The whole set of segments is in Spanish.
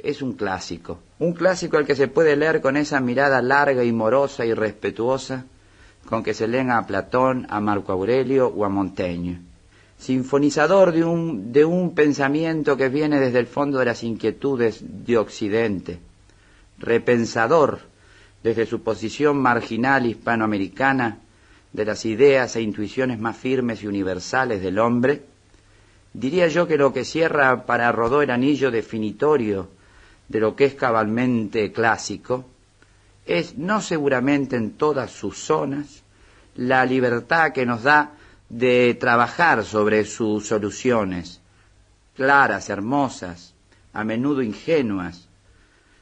es un clásico al que se puede leer con esa mirada larga y morosa y respetuosa con que se leen a Platón, a Marco Aurelio o a Montaigne. Sinfonizador de un pensamiento que viene desde el fondo de las inquietudes de Occidente, repensador desde su posición marginal hispanoamericana de las ideas e intuiciones más firmes y universales del hombre, diría yo que lo que cierra para Rodó el anillo definitorio de lo que es cabalmente clásico es, no seguramente en todas sus zonas, la libertad que nos da de trabajar sobre sus soluciones, claras, hermosas, a menudo ingenuas,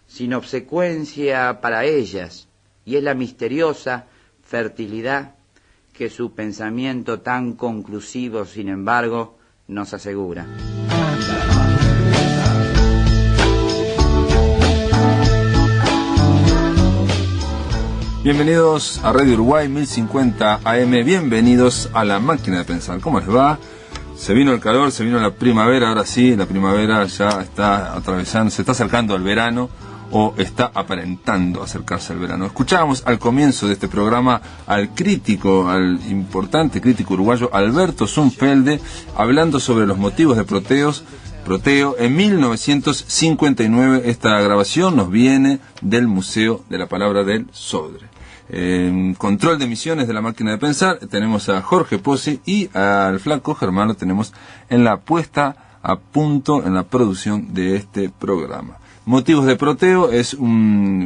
sin obsecuencia para ellas, y es la misteriosa fertilidad que su pensamiento tan conclusivo, sin embargo, nos asegura. Bienvenidos a Radio Uruguay 1050 AM, bienvenidos a La Máquina de Pensar. ¿Cómo les va? Se vino el calor, se vino la primavera, ahora sí, la primavera ya está atravesando, se está acercando al verano, o está aparentando acercarse al verano. Escuchábamos al comienzo de este programa al importante crítico uruguayo Alberto Zunfelde, hablando sobre los motivos de Proteo en 1959. Esta grabación nos viene del Museo de la Palabra del Sodre. En control de emisiones de La Máquina de Pensar tenemos a Jorge Pozzi, y al flaco Germán lo tenemos en la puesta a punto, en la producción de este programa. Motivos de Proteo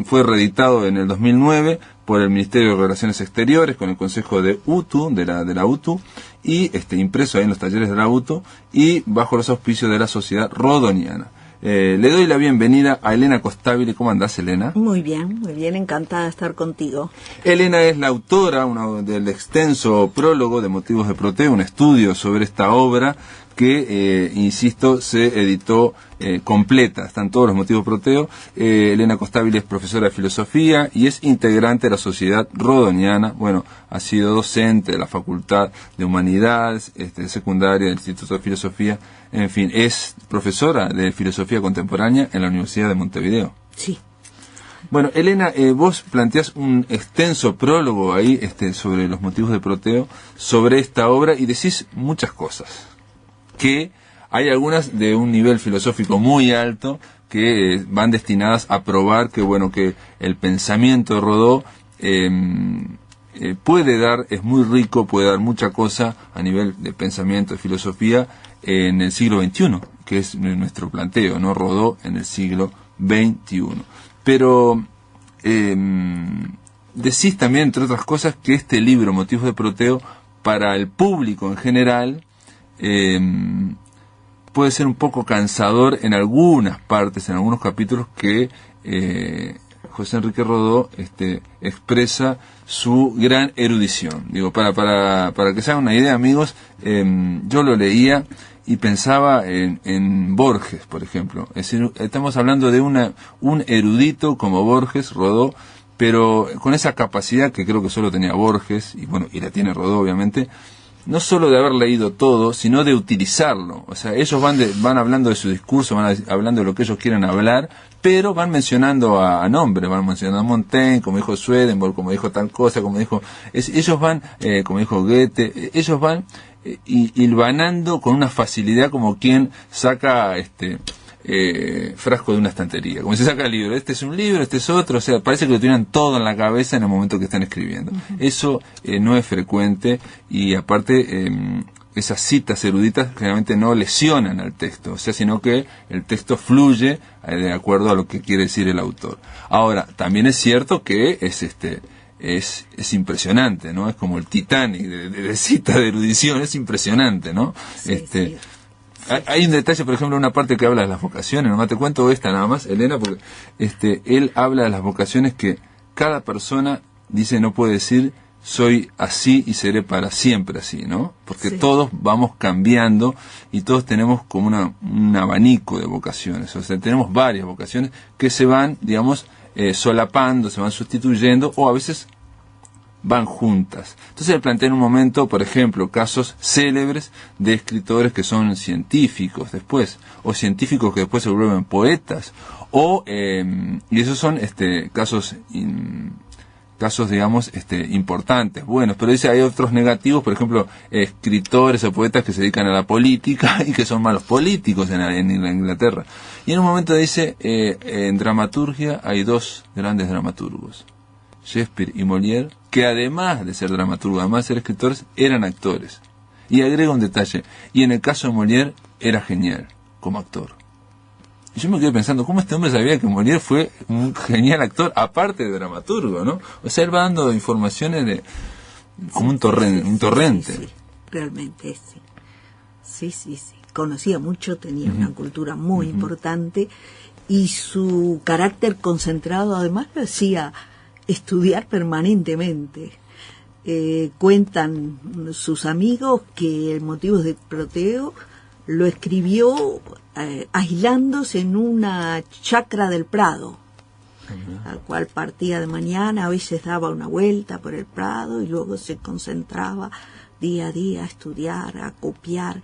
fue reeditado en el 2009 por el Ministerio de Relaciones Exteriores con el Consejo de UTU, de la UTU, y impreso ahí en los talleres de la UTU y bajo los auspicios de la Sociedad Rodoniana. Le doy la bienvenida a Elena Costabile. ¿Cómo andás, Elena? Muy bien, encantada de estar contigo. Elena es la autora del extenso prólogo de Motivos de Proteo, un estudio sobre esta obra que, insisto, se editó completa. Están todos los motivos de Proteo. Elena Costabile es profesora de filosofía y es integrante de la Sociedad Rodoniana. Bueno, ha sido docente de la Facultad de Humanidades, secundaria del Instituto de Filosofía. En fin, es profesora de filosofía contemporánea en la Universidad de Montevideo. Sí. Bueno, Elena, vos planteás un extenso prólogo ahí sobre los motivos de Proteo, sobre esta obra, y decís muchas cosas. Que hay algunas de un nivel filosófico muy alto que van destinadas a probar que el pensamiento de Rodó es muy rico, puede dar mucha cosa a nivel de pensamiento, de filosofía en el siglo XXI, que es nuestro planteo, ¿no? Rodó en el siglo XXI. Pero decís también, entre otras cosas, que este libro, Motivos de Proteo, para el público en general, puede ser un poco cansador en algunas partes, en algunos capítulos que José Enrique Rodó expresa su gran erudición. Digo, para que se hagan una idea, amigos, yo lo leía y pensaba en Borges, por ejemplo. Es decir, estamos hablando de un erudito como Borges, Rodó, pero con esa capacidad que creo que solo tenía Borges, y la tiene Rodó, obviamente, no solo de haber leído todo, sino de utilizarlo. O sea, ellos van hablando de su discurso, van hablando de lo que ellos quieren hablar, pero van mencionando a nombres, van mencionando a Montaigne, como dijo Swedenborg, como dijo tal cosa, como dijo... ellos van, como dijo Goethe, ellos van hilvanando con una facilidad como quien saca frasco de una estantería, como si saca el libro, este es un libro, este es otro, o sea, parece que lo tienen todo en la cabeza en el momento que están escribiendo. Uh-huh. Eso no es frecuente, y aparte esas citas eruditas generalmente no lesionan al texto, o sea, sino que el texto fluye de acuerdo a lo que quiere decir el autor. Ahora, también es cierto que es impresionante, ¿no? Es como el Titanic de cita de erudición, es impresionante, ¿no? Sí, sí. Hay un detalle, por ejemplo, una parte que habla de las vocaciones, nomás te cuento esta nada más, Elena, porque él habla de las vocaciones que cada persona dice, no puede decir soy así y seré para siempre así, ¿no? Porque sí, todos vamos cambiando y todos tenemos como un abanico de vocaciones, o sea, tenemos varias vocaciones que se van, digamos, solapando, se van sustituyendo, o a veces van juntas. Entonces él plantea en un momento, por ejemplo, casos célebres de escritores que son científicos después, o científicos que después se vuelven poetas, y esos son casos, digamos, importantes, buenos, pero dice hay otros negativos, por ejemplo, escritores o poetas que se dedican a la política y que son malos políticos en Inglaterra. Y en un momento dice, en dramaturgia hay dos grandes dramaturgos, Shakespeare y Molière, que además de ser dramaturgos, además de ser escritores, eran actores. Y agrega un detalle, y en el caso de Molière era genial como actor. Y yo me quedé pensando, ¿cómo este hombre sabía que Molière fue un genial actor, aparte de dramaturgo, ¿no? O sea, él va dando informaciones como un torrente. Sí, realmente, sí. Sí. Conocía mucho, tenía una cultura muy importante, y su carácter concentrado además lo hacía estudiar permanentemente. Cuentan sus amigos que el Motivos de Proteo lo escribió aislándose en una chacra del Prado, al cual partía de mañana, a veces daba una vuelta por el Prado y luego se concentraba día a día a estudiar, a copiar.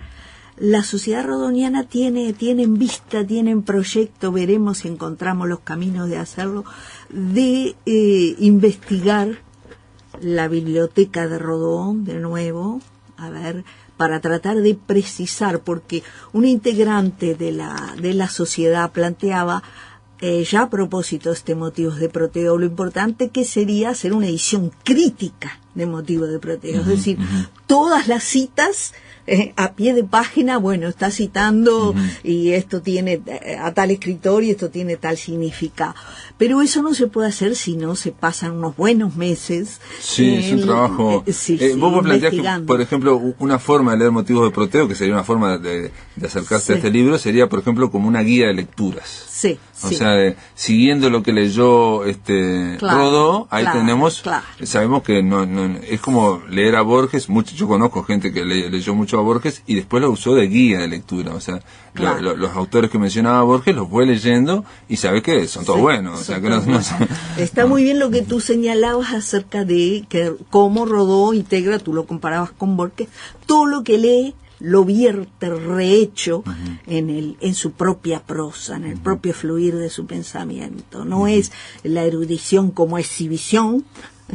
La Sociedad Rodoniana tiene en vista, tiene en proyecto, veremos si encontramos los caminos de hacerlo, de investigar la biblioteca de Rodón de nuevo, para tratar de precisar, porque un integrante de la sociedad planteaba, ya a propósito de este Motivos de Proteo, lo importante que sería hacer una edición crítica de Motivos de Proteo, es decir, todas las citas a pie de página, bueno, está citando y esto tiene a tal escritor y esto tiene tal significado. Pero eso no se puede hacer si no se pasan unos buenos meses. Sí, es un trabajo. Vos planteás que, por ejemplo, una forma de leer Motivos de Proteo, que sería una forma de acercarse a este libro, sería, por ejemplo, como una guía de lecturas. Sí. O sea, siguiendo lo que leyó Rodó, ahí tenemos, sabemos que no es como leer a Borges. Yo conozco gente que leyó mucho a Borges y después lo usó de guía de lectura. O sea, los autores que mencionaba Borges los fue leyendo y sabes que son todos buenos. O sea, que Está muy bien lo que tú señalabas acerca de que cómo Rodó integra, tú lo comparabas con Borges, todo lo que lee lo vierte rehecho en su propia prosa, en el propio fluir de su pensamiento. No es la erudición como exhibición,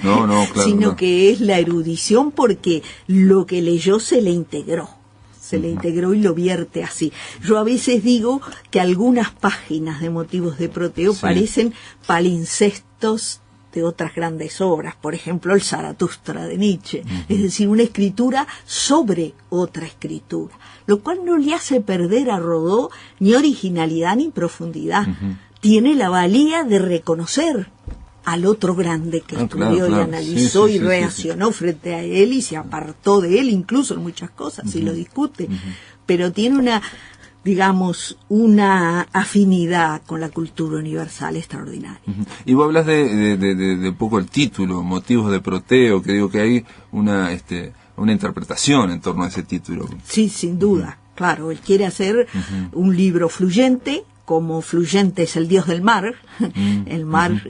claro, sino que es la erudición porque lo que leyó se le integró. Se le integró y lo vierte así. Yo a veces digo que algunas páginas de Motivos de Proteo parecen palincestos de otras grandes obras, por ejemplo el Zaratustra de Nietzsche, es decir, una escritura sobre otra escritura, lo cual no le hace perder a Rodó ni originalidad ni profundidad. Tiene la valía de reconocer al otro grande que estudió y analizó y reaccionó frente a él y se apartó de él incluso en muchas cosas y lo discute, pero tiene una afinidad con la cultura universal extraordinaria. Y vos hablas de poco el título, Motivos de Proteo, que digo que hay una interpretación en torno a ese título. Sí, sin duda, claro, él quiere hacer un libro fluyente, como fluyente es el dios del mar, el mar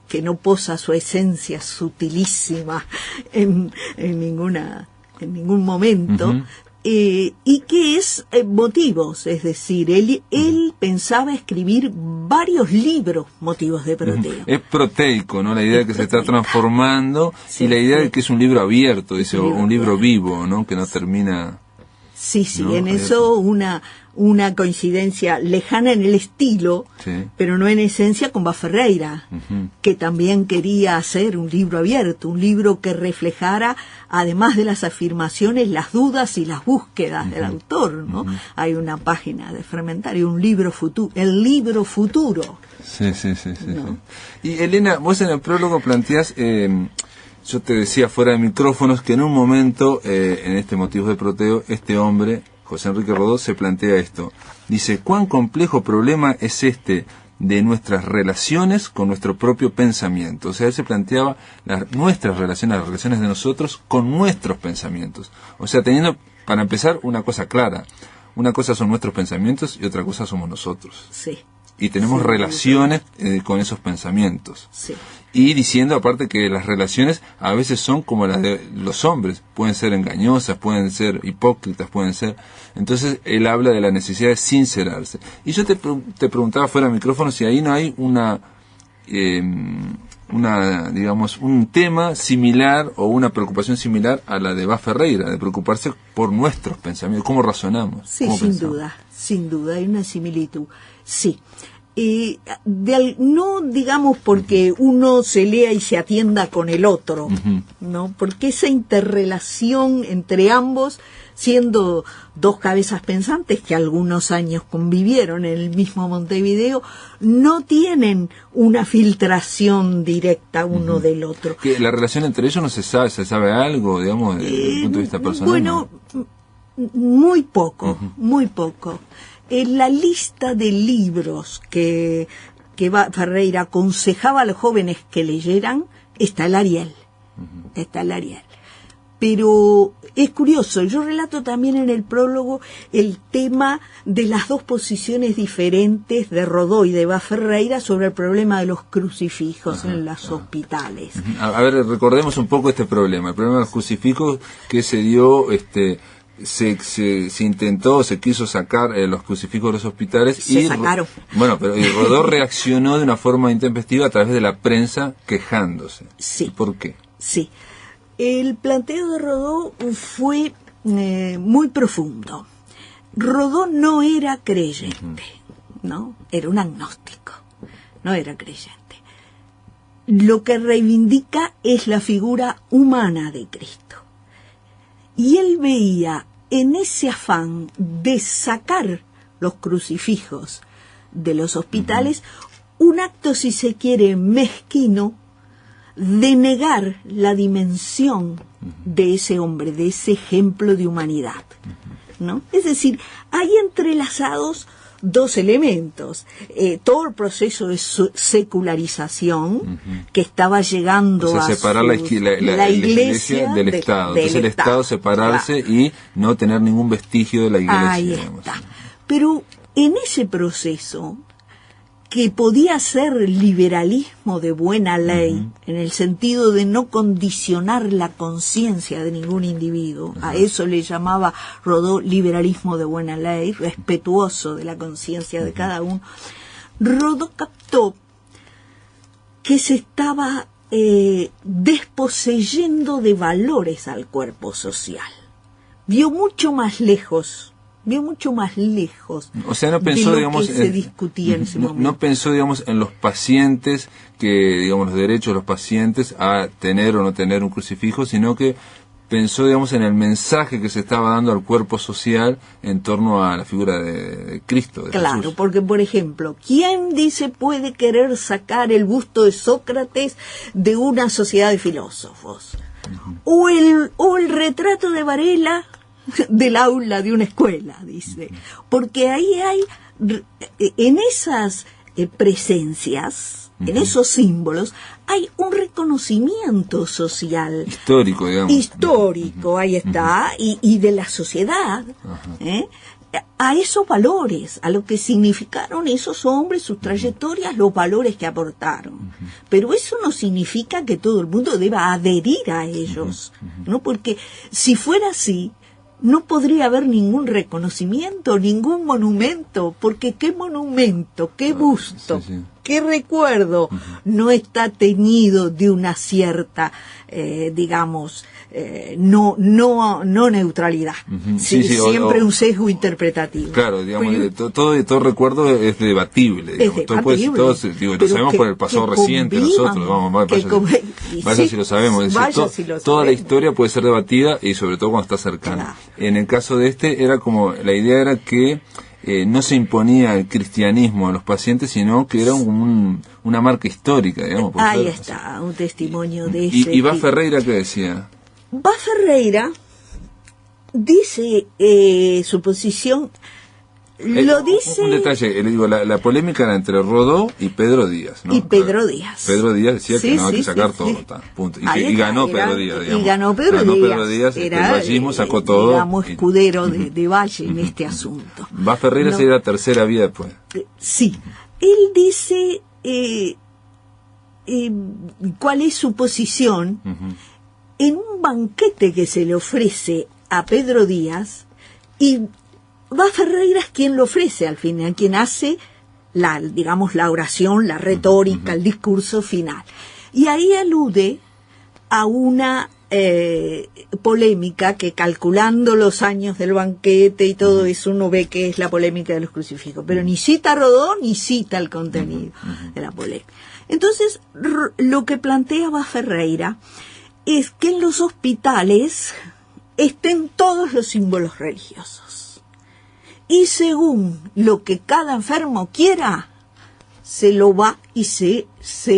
que no posa su esencia sutilísima en ningún momento, y que es Motivos, es decir, él pensaba escribir varios libros Motivos de Proteo. Es proteico, ¿no? La idea de que se está transformando y la idea de que es un libro abierto, dice, un libro vivo, ¿no? Que no termina. Sí, ¿no? En eso una coincidencia lejana en el estilo, pero no en esencia con Baferreira, que también quería hacer un libro abierto, un libro que reflejara, además de las afirmaciones, las dudas y las búsquedas del autor, ¿no? Hay una página de Fragmentario, el libro futuro. Sí. ¿No? Y Elena, vos en el prólogo planteás, yo te decía fuera de micrófonos, que en un momento, en este Motivos de Proteo, este hombre, José Enrique Rodó, se plantea esto. Dice, ¿cuán complejo problema es este de nuestras relaciones con nuestro propio pensamiento? O sea, él se planteaba nuestras relaciones, las relaciones de nosotros con nuestros pensamientos. O sea, teniendo, para empezar, una cosa clara. Una cosa son nuestros pensamientos y otra cosa somos nosotros. Sí. y tenemos Sí, relaciones con esos pensamientos. Sí. Y diciendo aparte que las relaciones a veces son como las de los hombres, pueden ser engañosas, pueden ser hipócritas, pueden ser... Entonces él habla de la necesidad de sincerarse. Y yo te preguntaba fuera de micrófono si ahí no hay digamos, un tema similar o una preocupación similar a la de Bas Ferreira, de preocuparse por nuestros pensamientos, cómo razonamos. Sí, cómo pensamos. sin duda, hay una similitud. Sí. No digamos porque uno se lea y se atienda con el otro, ¿no? Porque esa interrelación entre ambos, siendo dos cabezas pensantes que algunos años convivieron en el mismo Montevideo, no tienen una filtración directa uno del otro. ¿Que la relación entre ellos no se sabe algo, digamos, desde el punto de vista personal? Bueno, ¿no? muy poco, muy poco. En la lista de libros que Ferreira aconsejaba a los jóvenes que leyeran, está el Ariel. Está el Ariel. Pero es curioso, yo relato también en el prólogo el tema de las dos posiciones diferentes de Rodó y de Bas Ferreira sobre el problema de los crucifijos en los hospitales. A ver, recordemos un poco este problema. El problema de los crucifijos que se dio... Se intentó, se quiso sacar los crucifijos de los hospitales se sacaron. Bueno, pero Rodó reaccionó de una forma intempestiva a través de la prensa quejándose. Sí. ¿Y por qué? Sí. El planteo de Rodó fue muy profundo. Rodó no era creyente, ¿no? Era un agnóstico, no era creyente. Lo que reivindica es la figura humana de Cristo. Y él veía en ese afán de sacar los crucifijos de los hospitales un acto, si se quiere, mezquino, de negar la dimensión de ese hombre, de ese ejemplo de humanidad, ¿no? Es decir, hay entrelazados dos elementos. Todo el proceso de secularización que estaba llegando a separar la iglesia del Estado. Entonces el Estado separarse y no tener ningún vestigio de la iglesia. Ahí está. Pero en ese proceso, que podía ser liberalismo de buena ley, en el sentido de no condicionar la conciencia de ningún individuo, a eso le llamaba Rodó liberalismo de buena ley, respetuoso de la conciencia de cada uno. Rodó captó que se estaba desposeyendo de valores al cuerpo social. Vio mucho más lejos. O sea, no pensó, de lo digamos, que se discutía en ese momento. No pensó, digamos, en los pacientes, digamos, los derechos de los pacientes a tener o no tener un crucifijo, sino que pensó, digamos, en el mensaje que se estaba dando al cuerpo social en torno a la figura de Cristo, de Claro, Jesús. porque, por ejemplo, ¿quién dice puede querer sacar el busto de Sócrates de una sociedad de filósofos? O el retrato de Varela del aula de una escuela, dice. Porque ahí hay, en esas presencias, en esos símbolos, hay un reconocimiento social. Histórico, digamos. Histórico, ahí está, y de la sociedad, a esos valores, a lo que significaron esos hombres, sus trayectorias, los valores que aportaron. Pero eso no significa que todo el mundo deba adherir a ellos, ¿no? Porque si fuera así, no podría haber ningún reconocimiento, ningún monumento, porque qué monumento, qué busto, qué recuerdo no está teñido de una cierta, digamos, no neutralidad, siempre un sesgo interpretativo. Claro, digamos, todo recuerdo es debatible, digamos. Lo sabemos por el pasado reciente, nosotros, vaya si lo sabemos, toda la historia puede ser debatida y sobre todo cuando está cercana. Claro. En el caso de era como, la idea era que no se imponía el cristianismo a los pacientes, sino que era una marca histórica, digamos. Ahí está, un testimonio de ese. ¿Y Bas Ferreira qué decía? Bas Ferreira dice su posición, lo dice... Un detalle, le digo, la polémica era entre Rodó y Pedro Díaz, ¿no? Y Pedro Díaz. Pedro Díaz decía que no hay que sacar todo, punto. Y ganó Pedro Díaz, digamos. Y ganó Pedro Díaz, era, el vallismo sacó todo. Digamos, escudero de Valle en este asunto. Bas Ferreira sería la tercera vía después. Sí. él dice cuál es su posición en un banquete que se le ofrece a Pedro Díaz, y va Ferreira es quien lo ofrece al final, quien hace la oración, la retórica, el discurso final. Y ahí alude a una polémica que, calculando los años del banquete y todo eso, uno ve que es la polémica de los crucifijos, pero ni cita a Rodó ni cita el contenido de la polémica. Entonces, lo que planteaba Ferreira es que en los hospitales estén todos los símbolos religiosos, y según lo que cada enfermo quiera, se lo va y se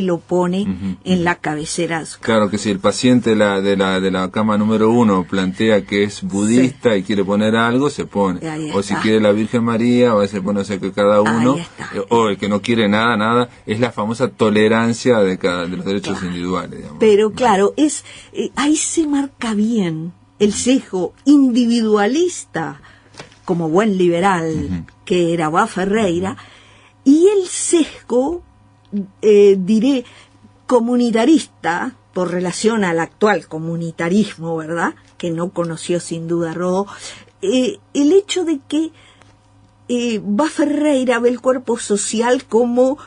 lo pone en la cabecera. Claro que si el paciente de la cama número 1 plantea que es budista y quiere poner algo, se pone. O si quiere la Virgen María, o se pone, o sea, que cada uno, o el que no quiere nada, es la famosa tolerancia de los derechos individuales, digamos. Pero claro, ahí se marca bien el sesgo individualista, como buen liberal que era Bá Ferreira, y el sesgo, diré, comunitarista, por relación al actual comunitarismo, ¿verdad?, que no conoció sin duda Rodó, el hecho de que Bá Ferreira ve el cuerpo social como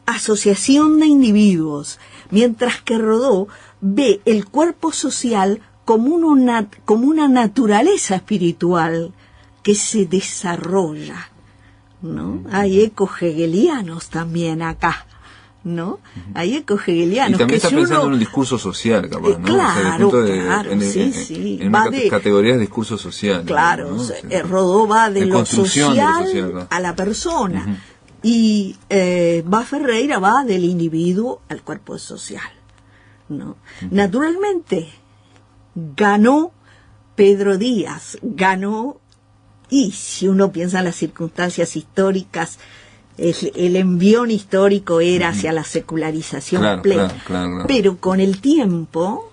asociación de individuos, mientras que Rodó ve el cuerpo social como una naturaleza espiritual que se desarrolla, ¿no? Hay ecos hegelianos también acá, ¿no? Hay ecos hegelianos. Y también está pensando en un discurso social, capaz, ¿no? Claro, o sea, en categorías de discurso social. Claro, ¿no? Rodó va de lo social a la persona, y Bá Ferreira va del individuo al cuerpo social, ¿no? Naturalmente, ganó Pedro Díaz, y si uno piensa en las circunstancias históricas, el envión histórico era hacia la secularización plena. Claro. Pero con el tiempo,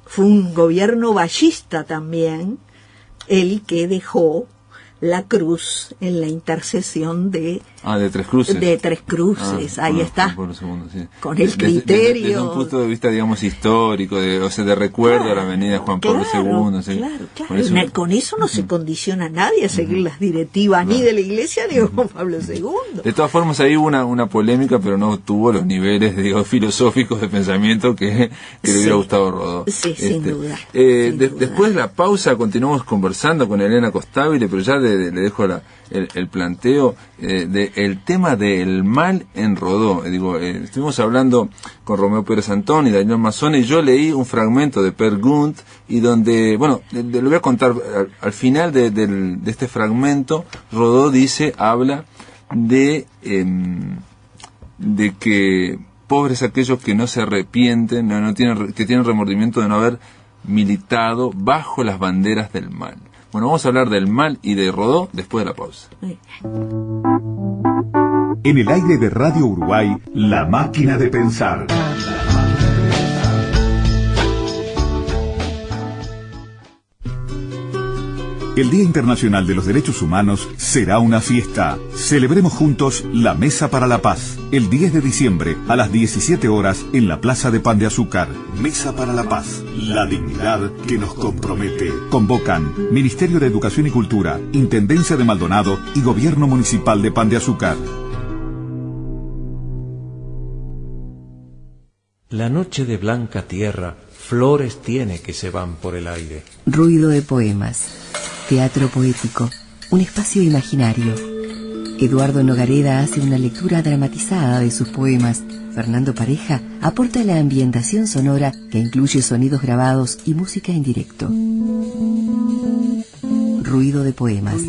fue un gobierno vallista también el que dejó la cruz en la intercesión de Tres Cruces. De Tres Cruces, ahí está. Sí. Con el criterio. Desde un punto de vista, digamos, histórico, de recuerdo a la avenida Juan Pablo II. Claro. Con eso no se condiciona a nadie a seguir las directivas ni de la Iglesia ni de Juan Pablo II. De todas formas, ahí hubo una polémica, pero no tuvo los niveles, filosóficos de pensamiento que le hubiera gustado a Rodó. Sí, sin duda. Después de la pausa continuamos conversando con Elena Costabile, pero ya le dejo el planteo del tema del mal en Rodó. Estuvimos hablando con Romeo Pérez Antón y Daniel Mazzone, y yo leí un fragmento de Per Gunt, y donde, lo voy a contar al final de este fragmento. Rodó habla de que pobres aquellos que no se arrepienten, que tienen remordimiento de no haber militado bajo las banderas del mal. Bueno, vamos a hablar del mal y de Rodó después de la pausa. En el aire de Radio Uruguay, La Máquina de Pensar. El Día Internacional de los Derechos Humanos será una fiesta. Celebremos juntos la Mesa para la Paz, el 10 de diciembre a las 17 horas en la Plaza de Pan de Azúcar. Mesa para la Paz, la dignidad que nos compromete. Convocan Ministerio de Educación y Cultura, Intendencia de Maldonado y Gobierno Municipal de Pan de Azúcar. La noche de blanca tierra, flores tiene que se van por el aire. Ruido de poemas. Teatro poético, un espacio imaginario. Eduardo Nogareda hace una lectura dramatizada de sus poemas. Fernando Pareja aporta la ambientación sonora que incluye sonidos grabados y música en directo. Ruido de poemas.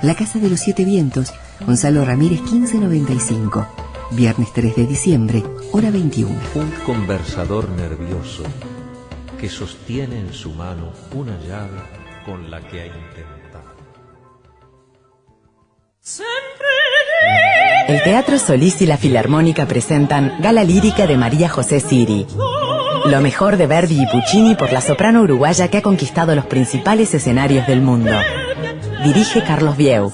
La Casa de los Siete Vientos, Gonzalo Ramírez 1595. Viernes 3 de diciembre, hora 21. Un conversador nervioso que sostiene en su mano una llave con la que ha intentado. El Teatro Solís y la Filarmónica presentan Gala Lírica de María José Siri. Lo mejor de Verdi y Puccini por la soprano uruguaya que ha conquistado los principales escenarios del mundo. Dirige Carlos Vieu.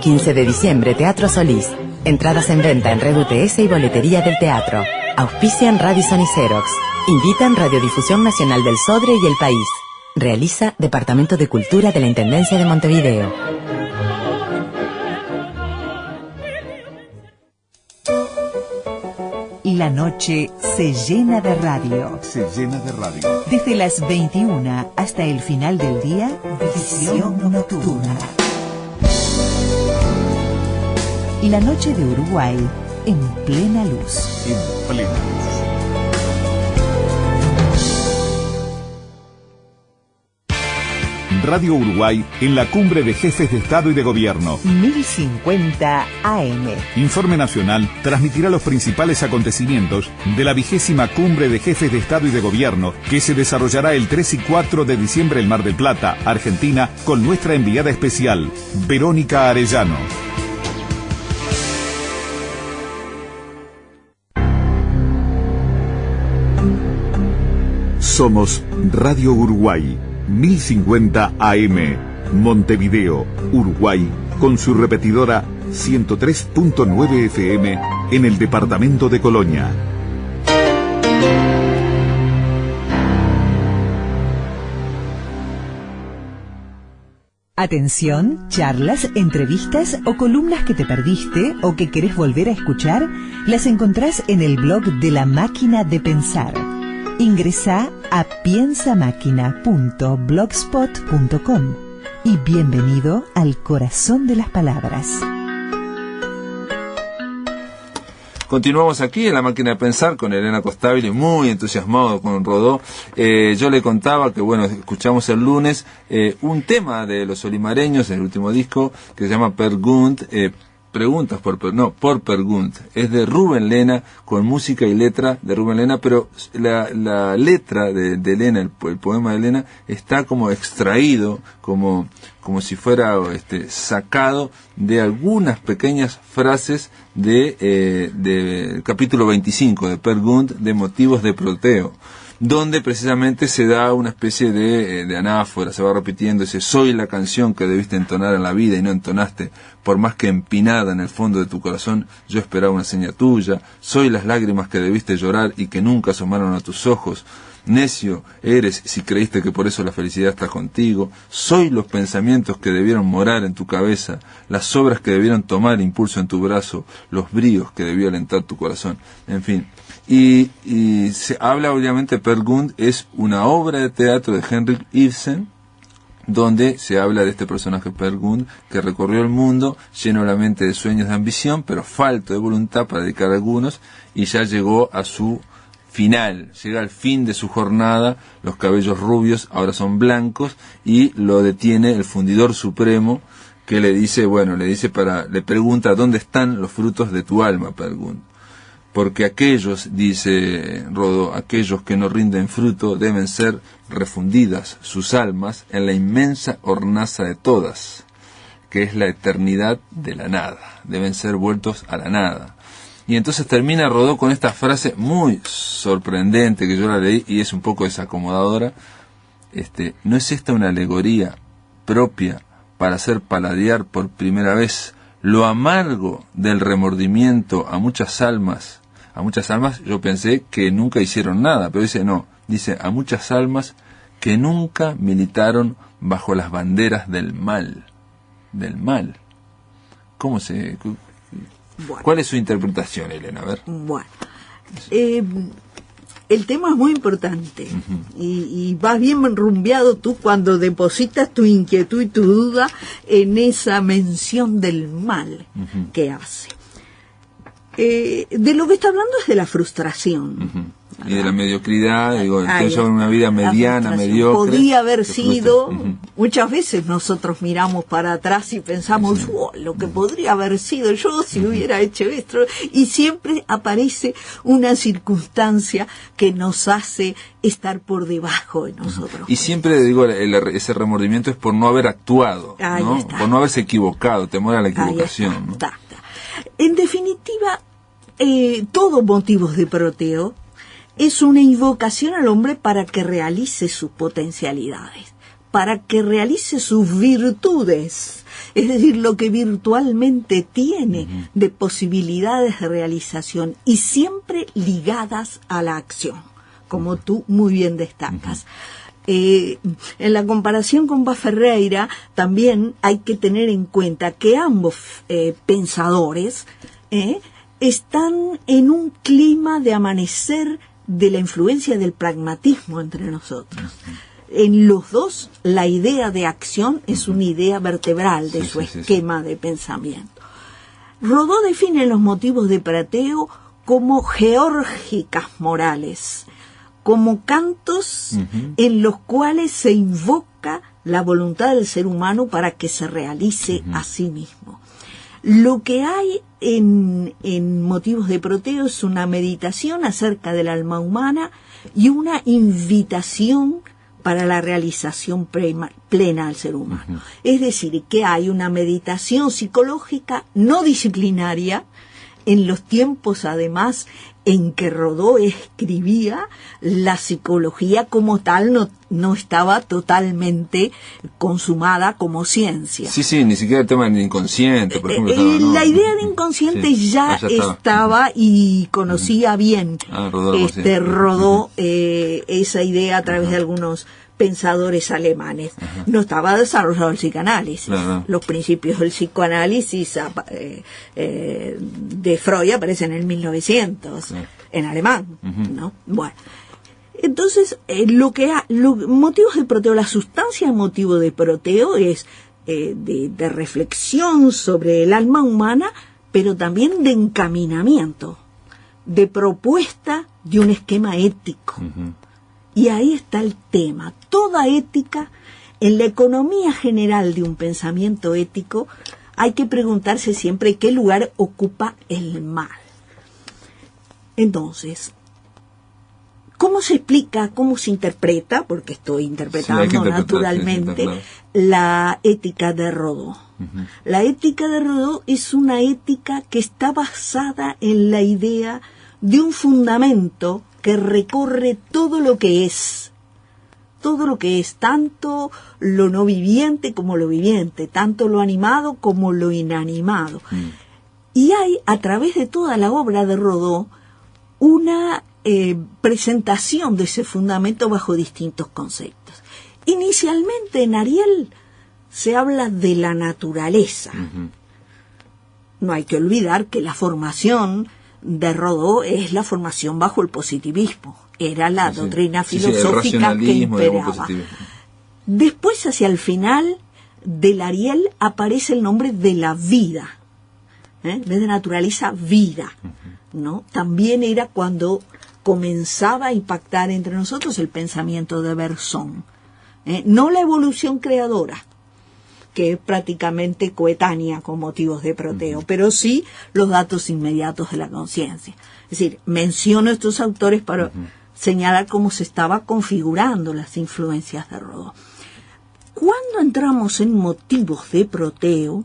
15 de diciembre, Teatro Solís. Entradas en venta en Red UTS y boletería del teatro. Auspician Radisson y Xerox. Invitan Radiodifusión Nacional del Sodre y El País. Realiza Departamento de Cultura de la Intendencia de Montevideo. La noche se llena de radio. Se llena de radio. Desde las 21 hasta el final del día, Visión Nocturna. La noche de Uruguay en plena luz. En plena luz. Radio Uruguay en la Cumbre de Jefes de Estado y de Gobierno. 1050 AM. Informe Nacional transmitirá los principales acontecimientos de la 20ª Cumbre de Jefes de Estado y de Gobierno que se desarrollará el 3 y 4 de diciembre en Mar del Plata, Argentina, con nuestra enviada especial, Verónica Arellano. Somos Radio Uruguay. 1050 AM, Montevideo, Uruguay, con su repetidora 103.9 FM en el departamento de Colonia. Atención, charlas, entrevistas o columnas que te perdiste o que querés volver a escuchar, las encontrás en el blog de La Máquina de Pensar. Ingresá a piensamáquina.blogspot.com y bienvenido al corazón de las palabras. Continuamos aquí en La Máquina de Pensar con Elena Costabile, muy entusiasmado con Rodó. Yo le contaba que, bueno, escuchamos el lunes un tema de los olimareños, el último disco, que se llama Per Gunt, Preguntas por Per Gunt. Es de Rubén Lena, con música y letra de Rubén Lena, pero la letra de Lena, el poema de Lena, está como extraído, como si fuera sacado de algunas pequeñas frases del capítulo 25 de Per Gunt, de Motivos de Proteo, donde precisamente se da una especie de anáfora, se va repitiendo ese: soy la canción que debiste entonar en la vida y no entonaste, por más que empinada en el fondo de tu corazón yo esperaba una seña tuya, soy las lágrimas que debiste llorar y que nunca asomaron a tus ojos, necio eres si creíste que por eso la felicidad está contigo, soy los pensamientos que debieron morar en tu cabeza, las obras que debieron tomar impulso en tu brazo, los bríos que debió alentar tu corazón, en fin. Y se habla, obviamente, Per Gunt es una obra de teatro de Henrik Ibsen, donde se habla de este personaje Per Gunt, que recorrió el mundo lleno de la mente de sueños de ambición, pero falto de voluntad para dedicar a algunos, y ya llegó a su final, llega al fin de su jornada, los cabellos rubios ahora son blancos, y lo detiene el fundidor supremo, que le pregunta: ¿dónde están los frutos de tu alma, Per Gunt? Porque aquellos, dice Rodó, aquellos que no rinden fruto deben ser refundidas sus almas en la inmensa hornaza de todas, que es la eternidad de la nada, deben ser vueltos a la nada. Y entonces termina Rodó con esta frase muy sorprendente, que yo la leí y es un poco desacomodadora: ¿no es esta una alegoría propia para hacer paladear por primera vez lo amargo del remordimiento a muchas almas? Yo pensé que nunca hicieron nada, pero dice a muchas almas que nunca militaron bajo las banderas del mal. ¿Cómo se...? Bueno. ¿Cuál es su interpretación, Elena? A ver. Bueno, el tema es muy importante. Y vas bien rumbeado tú cuando depositas tu inquietud y tu duda en esa mención del mal que hace. De lo que está hablando es de la frustración. Y de la mediocridad, entonces una vida mediana, mediocre. Podría haber sido, muchas veces nosotros miramos para atrás y pensamos, lo que podría haber sido yo si hubiera hecho esto, y siempre aparece una circunstancia que nos hace estar por debajo de nosotros. Y siempre ese remordimiento es por no haber actuado, ¿no? Por no haberse equivocado, temor a la equivocación. ¿No? En definitiva, todo Motivos de Proteo es una invocación al hombre para que realice sus potencialidades, para que realice sus virtudes, es decir, lo que virtualmente tiene de posibilidades de realización y siempre ligadas a la acción, como tú muy bien destacas. En la comparación con Paz Ferreira también hay que tener en cuenta que ambos pensadores están en un clima de amanecer de la influencia del pragmatismo entre nosotros. En los dos, la idea de acción es una idea vertebral de su esquema de pensamiento. Rodó define los motivos de Prateo como geórgicas morales, como cantos en los cuales se invoca la voluntad del ser humano para que se realice a sí mismo. Lo que hay en motivos de Prateo es una meditación acerca del alma humana y una invitación para la realización plena al ser humano. Es decir, que hay una meditación psicológica no disciplinaria en los tiempos, además, en que Rodó escribía, la psicología como tal no estaba totalmente consumada como ciencia. Sí, ni siquiera el tema del inconsciente, por ejemplo. La idea de inconsciente ya estaba y conocía bien Rodó esa idea a través de algunos pensadores alemanes. No estaba desarrollado el psicoanálisis. Los principios del psicoanálisis de Freud aparecen en el 1900 en alemán, ¿no? Bueno, entonces motivos de Prateo, la sustancia motivo de Prateo es de reflexión sobre el alma humana, pero también de encaminamiento, de propuesta de un esquema ético. Y ahí está el tema. Toda ética, en la economía general de un pensamiento ético, hay que preguntarse siempre qué lugar ocupa el mal. Entonces, ¿cómo se explica, cómo se interpreta, porque estoy interpretando naturalmente, la ética de Rodó? La ética de Rodó es una ética que está basada en la idea de un fundamento que recorre todo lo que es, tanto lo no viviente como lo viviente, tanto lo animado como lo inanimado. Y hay, a través de toda la obra de Rodó, una presentación de ese fundamento bajo distintos conceptos. Inicialmente en Ariel se habla de la naturaleza. No hay que olvidar que la formación de Rodó es la formación bajo el positivismo. Era la doctrina filosófica que imperaba. Después, hacia el final del Ariel, aparece el nombre de la vida. En vez de naturaleza, vida. ¿No? También era cuando comenzaba a impactar entre nosotros el pensamiento de Berzón. No la evolución creadora, que es prácticamente coetánea con motivos de Prateo, pero sí los datos inmediatos de la conciencia. Es decir, menciono estos autores para señalar cómo se estaba configurando las influencias de Rodó. Cuando entramos en motivos de Prateo,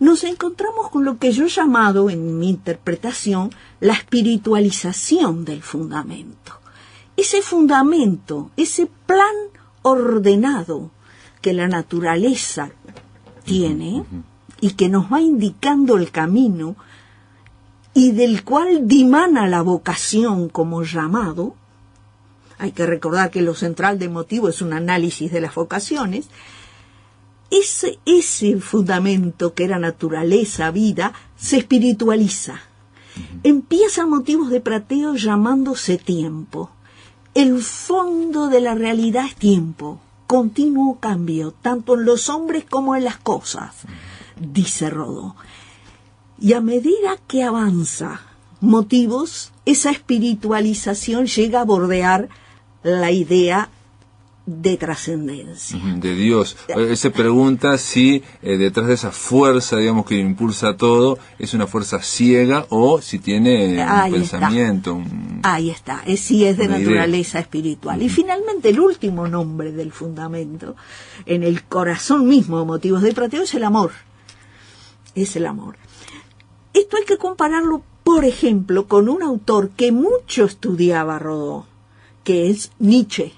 nos encontramos con lo que yo he llamado, en mi interpretación, la espiritualización del fundamento. Ese fundamento, ese plan ordenado que la naturaleza tiene y que nos va indicando el camino y del cual dimana la vocación como llamado. Hay que recordar que lo central del motivo es un análisis de las vocaciones. Ese fundamento que era naturaleza, vida, se espiritualiza. Empieza motivos de Prateo llamándose tiempo. El fondo de la realidad es tiempo, continuo cambio, tanto en los hombres como en las cosas, dice Rodó. Y a medida que avanza motivos, esa espiritualización llega a bordear la idea de trascendencia. De Dios. Él se pregunta si detrás de esa fuerza, digamos, que impulsa todo, es una fuerza ciega o si tiene un pensamiento. Ahí está, si es de naturaleza espiritual. Y finalmente el último nombre del fundamento, en el corazón mismo de motivos de Prateo, es el amor. Es el amor. Esto hay que compararlo, por ejemplo, con un autor que mucho estudiaba Rodó, que es Nietzsche.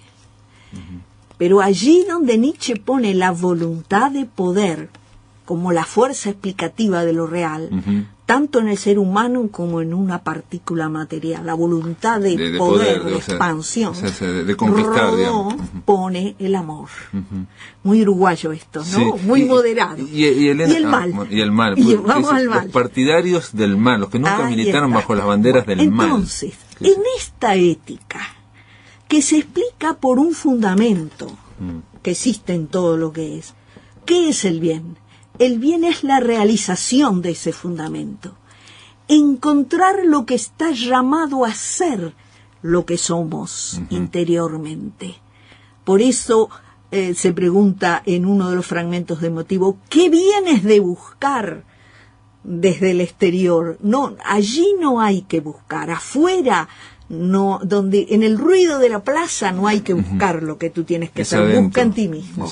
Pero allí donde Nietzsche pone la voluntad de poder como la fuerza explicativa de lo real, tanto en el ser humano como en una partícula material, la voluntad de poder, de expansión, de conquistar, Rodó pone el amor. Muy uruguayo esto, ¿no? Sí. Muy moderado. Y el mal. Y el mal. Y vamos al mal. Los partidarios del mal, los que nunca militaron bajo las banderas del mal. Entonces, en esta ética, que se explica por un fundamento que existe en todo lo que es, ¿qué es el bien? El bien es la realización de ese fundamento. Encontrar lo que está llamado a ser lo que somos interiormente. Por eso se pregunta en uno de los fragmentos de motivo, ¿qué vienes de buscar desde el exterior? No, allí no hay que buscar. Afuera, no, donde en el ruido de la plaza no hay que buscar lo que tú tienes que hacer, busca en ti mismo.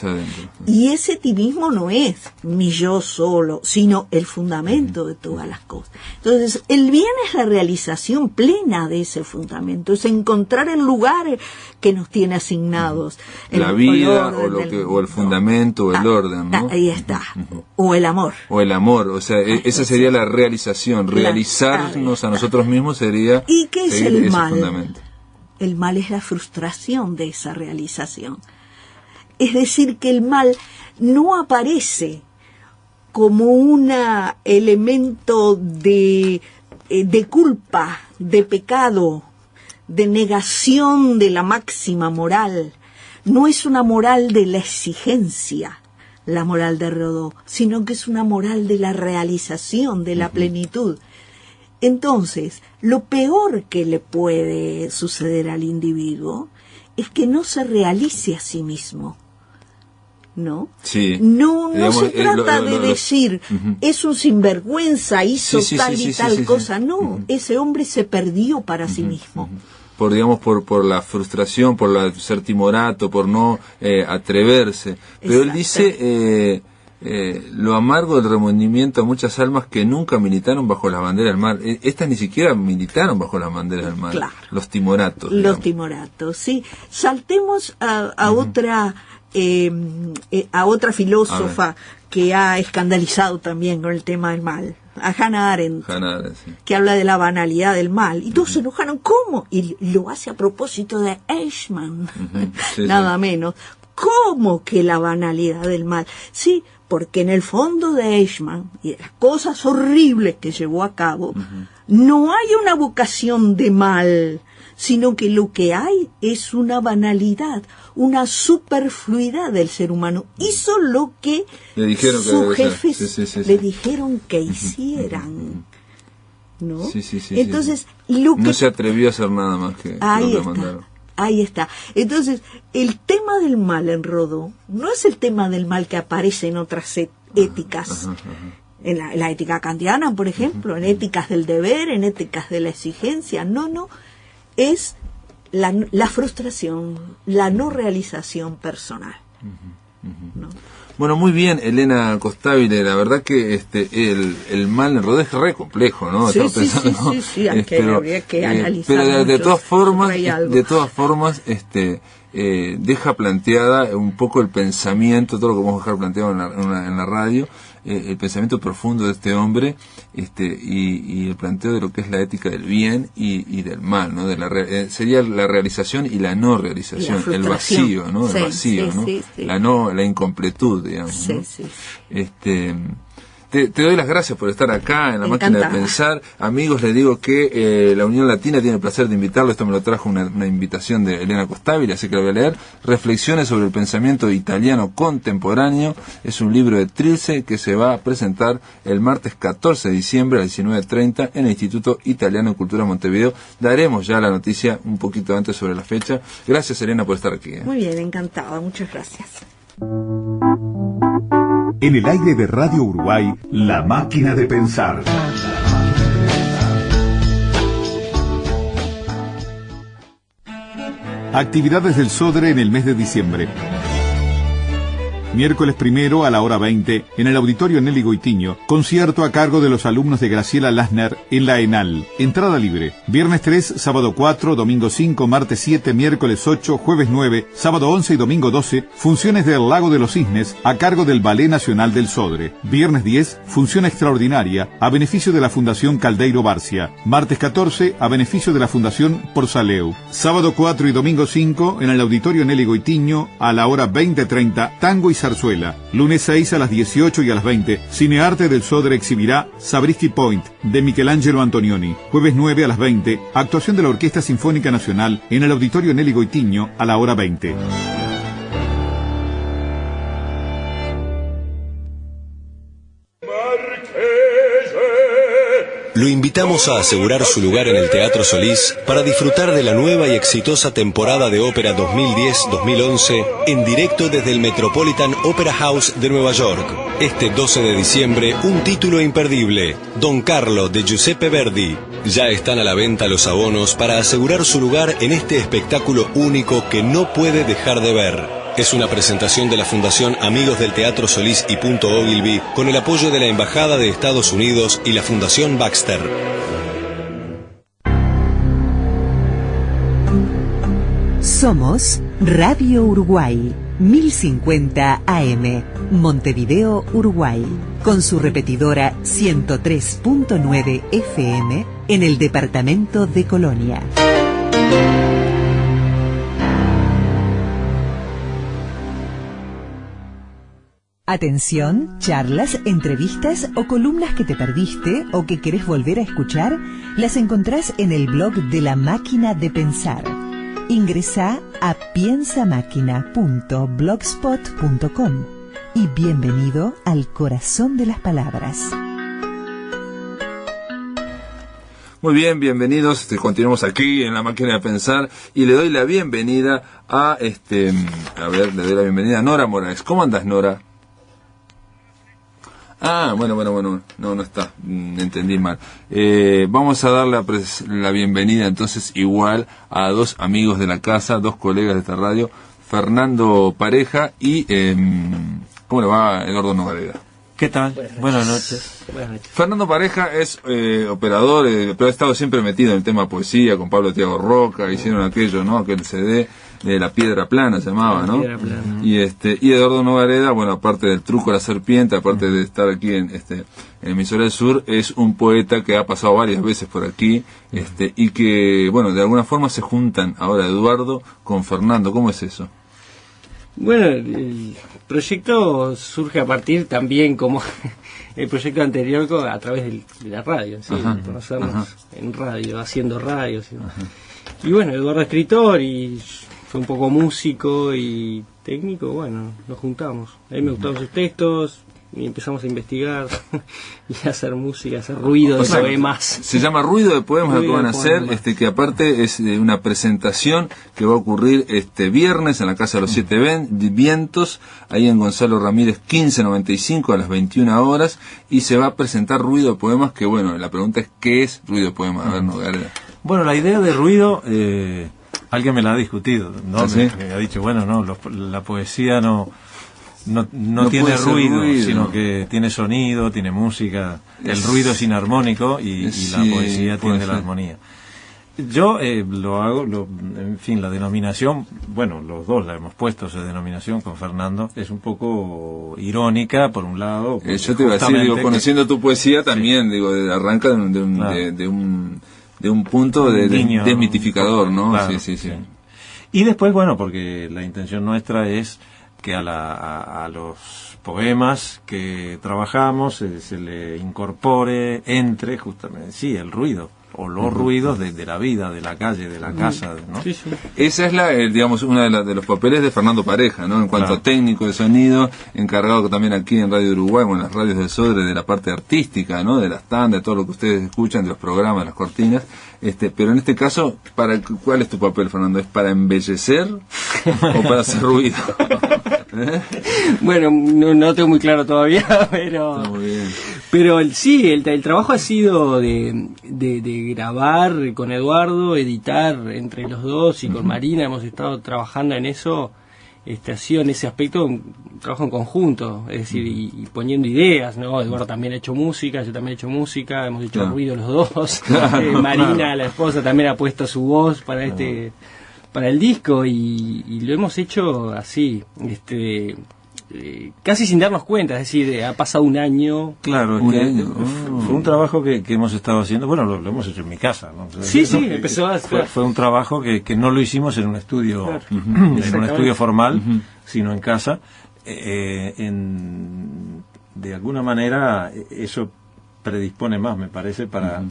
Y ese ti mismo no es mi yo solo, sino el fundamento de todas las cosas. Entonces, el bien es la realización plena de ese fundamento, es encontrar el lugar que nos tiene asignados. La vida, o el fundamento, o el orden, ¿no? Ahí está. O el amor. O el amor, o sea, esa sería la realización. Realizarnos a nosotros mismos sería... ¿Y qué es el mal? Fundamento. El mal es la frustración de esa realización. Es decir, que el mal no aparece como un elemento de culpa, de pecado, de negación de la máxima moral. No es una moral de la exigencia, la moral de Rodó, sino que es una moral de la realización, de la plenitud. Entonces, lo peor que le puede suceder al individuo es que no se realice a sí mismo, ¿no? Sí. No se trata de decir, es un sinvergüenza, hizo tal y tal cosa. No, ese hombre se perdió para sí mismo. Por la frustración, por ser timorato, por no atreverse. Pero él dice... lo amargo del remordimiento a muchas almas que nunca militaron bajo las banderas del mal. Estas ni siquiera militaron bajo las banderas del mal. Claro. Los timoratos. Los timoratos, sí. Saltemos a otra filósofa que ha escandalizado también con el tema del mal. A Hannah Arendt, sí. Que habla de la banalidad del mal. Y todos se enojaron. ¿Cómo? Y lo hace a propósito de Eichmann. Nada menos. ¿Cómo que la banalidad del mal? Sí, porque en el fondo de Eichmann y de las cosas horribles que llevó a cabo, no hay una vocación de mal, sino que lo que hay es una banalidad, una superfluidad del ser humano. Hizo lo que sus jefes le dijeron que hicieran. ¿No? Entonces, lo que... no se atrevió a hacer nada más que lo que mandaron. Ahí está. Entonces, el tema del mal en Rodó no es el tema del mal que aparece en otras éticas. En la ética kantiana, por ejemplo, en éticas del deber, en éticas de la exigencia. No. Es la frustración, la no realización personal. ¿No? Bueno, muy bien, Elena Costabile, la verdad que el mal en Rodó es re complejo, ¿no? Sí, habría que analizar. Pero de todas formas, deja planteada un poco el pensamiento, todo lo que vamos a dejar planteado en la radio, el pensamiento profundo de este hombre, y el planteo de lo que es la ética del bien y del mal, ¿no? Sería la realización y la no realización, el vacío, ¿no? El vacío, ¿no? La incompletud, digamos, ¿no? Te doy las gracias por estar acá en la máquina de pensar. Amigos, les digo que la Unión Latina tiene el placer de invitarlo. Esto me lo trajo una invitación de Elena Costabile, así que lo voy a leer. Reflexiones sobre el pensamiento italiano contemporáneo. Es un libro de Trilce que se va a presentar el martes 14 de diciembre a las 19:30 en el Instituto Italiano de Cultura Montevideo. Daremos ya la noticia un poquito antes sobre la fecha. Gracias, Elena, por estar aquí. Muy bien, encantada. Muchas gracias. En el aire de Radio Uruguay, La Máquina de Pensar. Actividades del Sodre en el mes de diciembre. Miércoles 1 a la hora 20, en el Auditorio Nelly Goitiño, concierto a cargo de los alumnos de Graciela Lasner en la ENAL. Entrada libre. Viernes 3, sábado 4, domingo 5, martes 7, miércoles 8, jueves 9, sábado 11 y domingo 12, funciones del Lago de los Cisnes a cargo del Ballet Nacional del Sodre. Viernes 10, función extraordinaria a beneficio de la Fundación Caldeiro Barcia. Martes 14, a beneficio de la Fundación Porsaleu. Sábado 4 y domingo 5, en el Auditorio Nelly Goitiño, a la hora 20:30, tango y zarzuela. Lunes 6 a las 18 y a las 20, Cinearte del Sodre exhibirá Zabriskie Point, de Michelangelo Antonioni. Jueves 9 a las 20, actuación de la Orquesta Sinfónica Nacional en el Auditorio Nelly Goitiño, a la hora 20. Lo invitamos a asegurar su lugar en el Teatro Solís para disfrutar de la nueva y exitosa temporada de ópera 2010-2011 en directo desde el Metropolitan Opera House de Nueva York. Este 12 de diciembre, un título imperdible, Don Carlo de Giuseppe Verdi. Ya están a la venta los abonos para asegurar su lugar en este espectáculo único que no puede dejar de ver. Es una presentación de la Fundación Amigos del Teatro Solís y Punto Ogilvy con el apoyo de la Embajada de Estados Unidos y la Fundación Baxter. Somos Radio Uruguay, 1050 AM, Montevideo, Uruguay, con su repetidora 103.9 FM en el departamento de Colonia. Atención, charlas, entrevistas o columnas que te perdiste o que querés volver a escuchar, las encontrás en el blog de La Máquina de Pensar. Ingresá a piensamáquina.blogspot.com y bienvenido al corazón de las palabras. Muy bien, bienvenidos. Continuamos aquí en La Máquina de Pensar y le doy la bienvenida a le doy la bienvenida a Nora Moraes. ¿Cómo andas, Nora? Ah, bueno, no está, entendí mal. Vamos a dar la bienvenida entonces igual a dos amigos de la casa, dos colegas de esta radio, Fernando Pareja y, ¿cómo le va, Eduardo Nogareda? ¿Qué tal? Buenas noches. Fernando Pareja es operador, pero ha estado siempre metido en el tema poesía, con Pablo Tiago Roca, hicieron aquel CD de La Piedra Plana se llamaba, ¿no? Y Eduardo Nogareda, bueno, aparte del Truco de la Serpiente, aparte de estar aquí en Emisora del Sur, es un poeta que ha pasado varias veces por aquí, y que, bueno, de alguna forma se juntan ahora Eduardo con Fernando. ¿Cómo es eso? Bueno, el proyecto surge a partir también como el proyecto anterior a través de la radio, ¿sí? Conocernos en radio, haciendo radio, ¿sí? Y bueno, Eduardo es escritor y fue un poco músico y técnico, bueno, nos juntamos. A mí me gustaban sus textos y empezamos a investigar y a hacer música, a hacer ruido de poemas. Se llama Ruido de Poemas, lo que van a hacer, que aparte es una presentación que va a ocurrir este viernes en la Casa de los Siete Vientos, ahí en Gonzalo Ramírez 1595 a las 21 horas, y se va a presentar Ruido de Poemas, que bueno, la pregunta es ¿qué es Ruido de Poemas? A ver, Nogareda. Bueno, la idea de ruido, alguien me la ha discutido, ¿no? ¿Sí? Me ha dicho, bueno, no, la poesía no tiene ruido, sino que tiene sonido, tiene música. El ruido es inarmónico y la poesía tiene la armonía. Yo lo hago, en fin, la denominación, bueno, los dos la hemos puesto, esa denominación con Fernando, es un poco irónica, por un lado. Yo te iba a decir, conociendo tu poesía también, arranca de un punto de desmitificador, ¿no? Claro, sí. Y después, bueno, porque la intención nuestra es que a los poemas que trabajamos se le incorpore, entre justamente, el ruido, o los ruidos de la vida, de la calle, de la casa, ¿no? Sí. Esa es digamos, una de los papeles de Fernando Pareja, ¿no? En cuanto a técnico de sonido, encargado también aquí en Radio Uruguay, bueno, en las radios del Sodre, de la parte artística, ¿no? De las tandas, de todo lo que ustedes escuchan, de los programas, de las cortinas, pero en este caso, ¿cuál es tu papel, Fernando? ¿Es para embellecer o para hacer ruido? Bueno, no tengo muy claro todavía, pero muy bien. Pero el trabajo ha sido de grabar con Eduardo, editar entre los dos, y con Marina hemos estado trabajando en eso, ha sido en ese aspecto un trabajo en conjunto, es decir, y poniendo ideas, ¿no? Eduardo también ha hecho música, yo también he hecho música, hemos hecho ruido los dos, Marina, la esposa, también ha puesto su voz para para el disco, y lo hemos hecho así, casi sin darnos cuenta, es decir, ha pasado un año. Claro, fue un trabajo que hemos estado haciendo, bueno, lo hemos hecho en mi casa, ¿no? Sí, empezó a... Fue un trabajo que no lo hicimos en un estudio, en un estudio formal, sino en casa. De alguna manera eso predispone más, me parece, para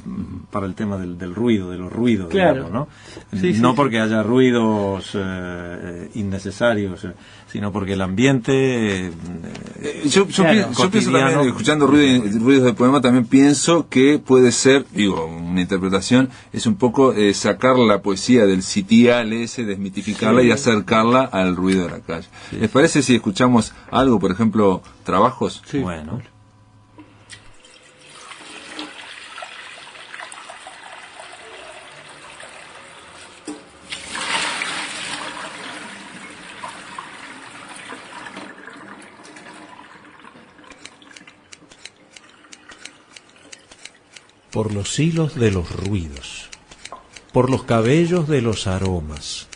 el tema del ruido, de los ruidos, digamos, ¿no? No porque haya ruidos innecesarios, sino porque el ambiente... Yo pienso también, escuchando ruidos de poema, también pienso que puede ser, digo, una interpretación, es un poco sacar la poesía del sitial ese, desmitificarla y acercarla al ruido de la calle. ¿Les parece si escuchamos algo, por ejemplo, Trabajos? Sí. Bueno. Por los hilos de los ruidos, por los cabellos de los aromas,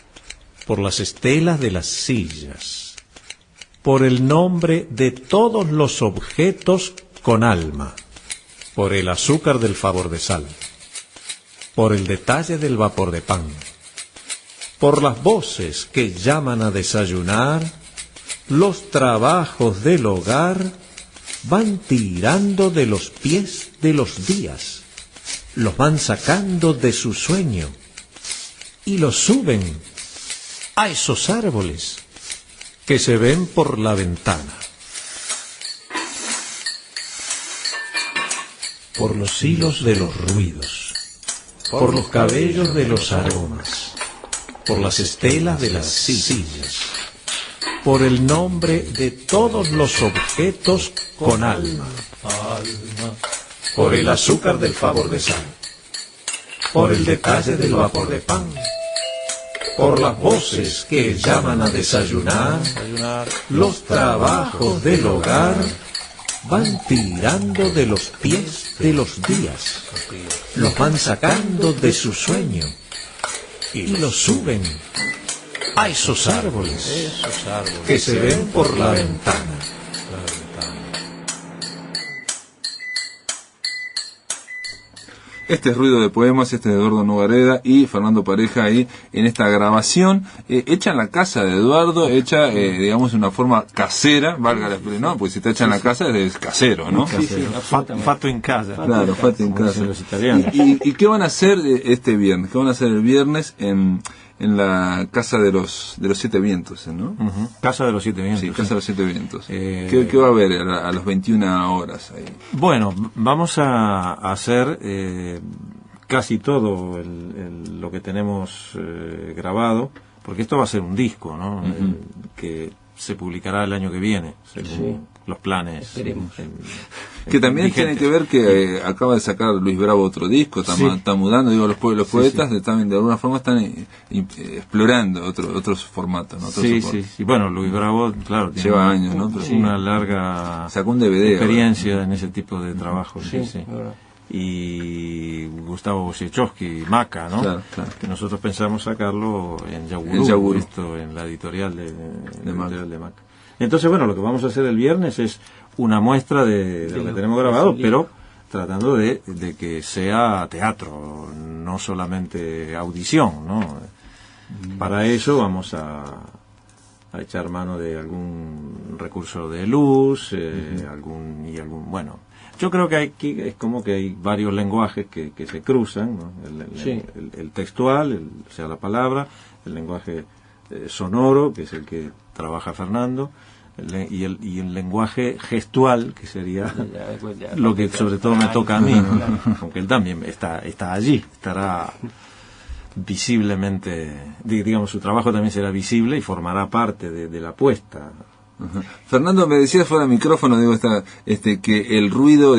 por las estelas de las sillas, por el nombre de todos los objetos con alma, por el azúcar del favor de sal, por el detalle del vapor de pan, por las voces que llaman a desayunar, los trabajos del hogar van tirando de los pies de los días. Los van sacando de su sueño y los suben a esos árboles que se ven por la ventana. Por los hilos de los ruidos, por los cabellos de los aromas, por las estelas de las sillas, por el nombre de todos los objetos con alma, por el azúcar del favor de sal, por el detalle del vapor de pan, por las voces que llaman a desayunar, los trabajos del hogar van tirando de los pies de los días, los van sacando de su sueño y los suben a esos árboles que se ven por la ventana. Este es Ruido de Poemas, este es Eduardo Nogareda y Fernando Pareja ahí en esta grabación, hecha en la casa de Eduardo, hecha, digamos, de una forma casera, valga la expresión, ¿no? Pues si está hecha en la casa es casero, ¿no? Fatto in casa. Claro, fatto in casa. Los italianos. ¿Y qué van a hacer este viernes? ¿Qué van a hacer el viernes en la Casa de los Siete Vientos, ¿no? Casa de los Siete Vientos. Sí, Casa de los Siete Vientos. ¿Qué va a haber a las 21 horas ahí? Bueno, vamos a hacer casi todo lo que tenemos grabado, porque esto va a ser un disco, ¿no? Que se publicará el año que viene, según los planes. Que también tiene que ver que acaba de sacar Luis Bravo otro disco, está mudando, digo, los poetas también de alguna forma están explorando otros formatos, ¿no? Sí. Bueno, Luis Bravo, claro, lleva años, ¿no? Pero una larga sacó un DVD, experiencia en ese tipo de trabajo. Sí. Y Gustavo Wojciechowski, Maca, ¿no? Claro. Que nosotros pensamos sacarlo en Yagurú, esto en la editorial de Maca. Entonces, bueno, lo que vamos a hacer el viernes es una muestra de lo que tenemos grabado, pero tratando de que sea teatro, no solamente audición, ¿no? Para eso vamos a echar mano de algún recurso de luz, bueno, yo creo que es como que hay varios lenguajes que se cruzan, ¿no? El textual, o sea, la palabra, el lenguaje sonoro, que es el que trabaja Fernando, y el lenguaje gestual, que sería lo que sobre todo me toca a mí, ¿no? Aunque él también está allí, estará visiblemente, digamos, su trabajo también será visible y formará parte de la puesta Ajá. Fernando, me decías fuera del micrófono, digo, que el ruido,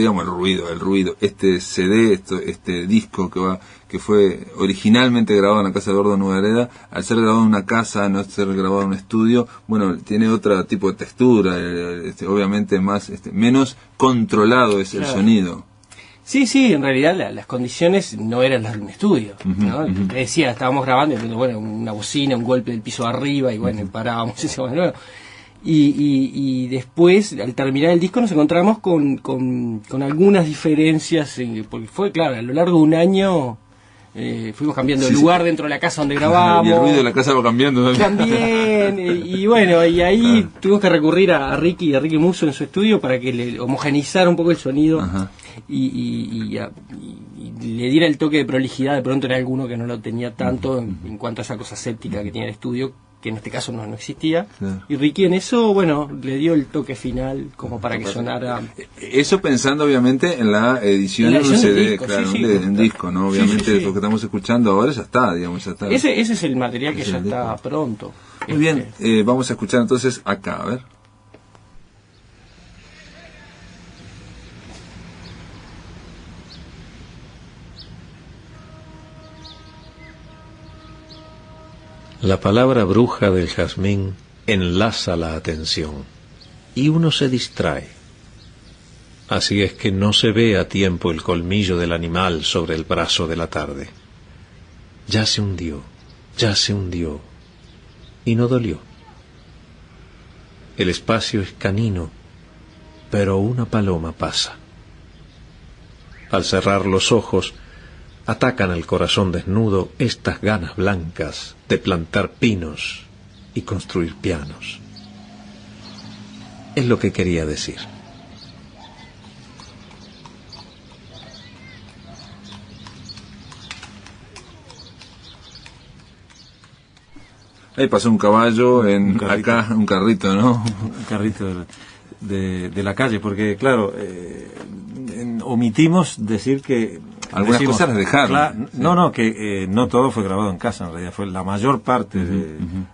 este CD, este disco que fue originalmente grabado en la casa de Eduardo Nogareda, al ser grabado en una casa, no ser grabado en un estudio, bueno, tiene otro tipo de textura, obviamente menos controlado es el sonido. Sí, en realidad las condiciones no eran las de un estudio, ¿no? Te decía, estábamos grabando, bueno, una bocina, un golpe del piso de arriba, y bueno, parábamos y decíamos de nuevo. Y después, al terminar el disco, nos encontramos con algunas diferencias, porque fue, claro, a lo largo de un año fuimos cambiando de lugar dentro de la casa donde grabábamos. Y el ruido de la casa va cambiando también. Y bueno, y ahí tuvimos que recurrir a Ricky Musso en su estudio para que le homogeneizara un poco el sonido. Ajá. Y le diera el toque de prolijidad. De pronto era alguno que no lo tenía tanto en cuanto a esa cosa séptica que tenía el estudio, que en este caso no existía. Claro. Y Ricky en eso, bueno, le dio el toque final como para que sonara. Eso pensando obviamente en la edición de un CD, disco, claro, un disco, ¿no? Obviamente lo que estamos escuchando ahora ya está, digamos, ya está. Ese es el material que ya está pronto. Muy bien, vamos a escuchar entonces acá, a ver. La palabra bruja del jazmín enlaza la atención y uno se distrae. Así es que no se ve a tiempo el colmillo del animal sobre el brazo de la tarde. Ya se hundió y no dolió. El espacio es canino, pero una paloma pasa. Al cerrar los ojos, atacan al corazón desnudo estas ganas blancas de plantar pinos y construir pianos. Es lo que quería decir. Ahí pasó un caballo, un carrito, ¿no? Un carrito de la calle, porque claro, omitimos decir que algunas cosas las dejaron. Que no todo fue grabado en casa, en realidad fue la mayor parte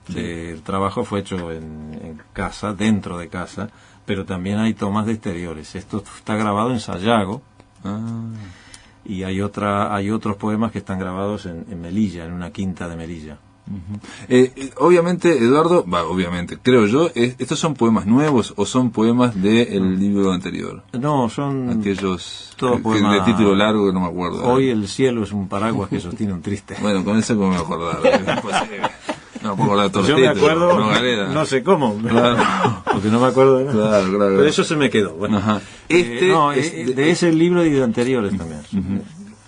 del trabajo fue hecho en casa, dentro de casa, pero también hay tomas de exteriores. Esto está grabado en Sayago, y hay otros poemas que están grabados en Melilla, en una quinta de Melilla. Obviamente, Eduardo, creo yo, ¿estos son poemas nuevos o son poemas del libro anterior? No, son aquellos poemas de título largo que no me acuerdo. Hoy el cielo es un paraguas que sostiene un triste. Bueno, con eso como me acordaba. No puedo acordar todos yo los me acuerdo, no sé cómo, claro. Porque no me acuerdo de nada. Claro. Pero eso se me quedó. Bueno, de ese libro y de anteriores también.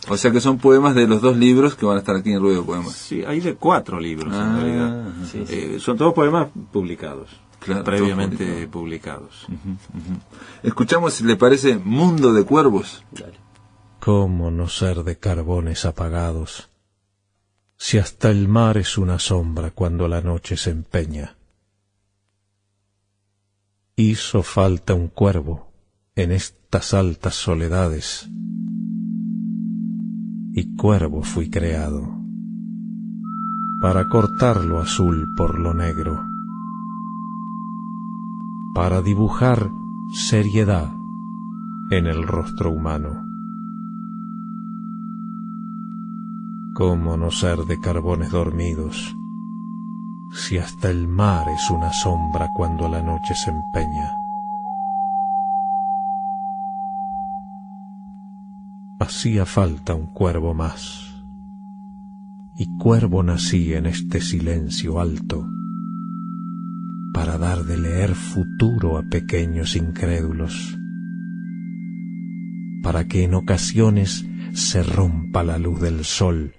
O sea que son poemas de los dos libros que van a estar aquí en Ruido de Poemas. Sí, hay de 4 libros en realidad. Sí. Son todos poemas publicados, previamente publicados. Escuchamos, si le parece, Mundo de Cuervos. Dale. ¿Cómo no ser de carbones apagados, si hasta el mar es una sombra cuando la noche se empeña? Hizo falta un cuervo en estas altas soledades, y cuervo fui creado, para cortar lo azul por lo negro, para dibujar seriedad en el rostro humano. ¿Cómo no ser de carbones dormidos, si hasta el mar es una sombra cuando la noche se empeña? Hacía falta un cuervo más, y cuervo nací en este silencio alto, para dar de leer futuro a pequeños incrédulos, para que en ocasiones se rompa la luz del sol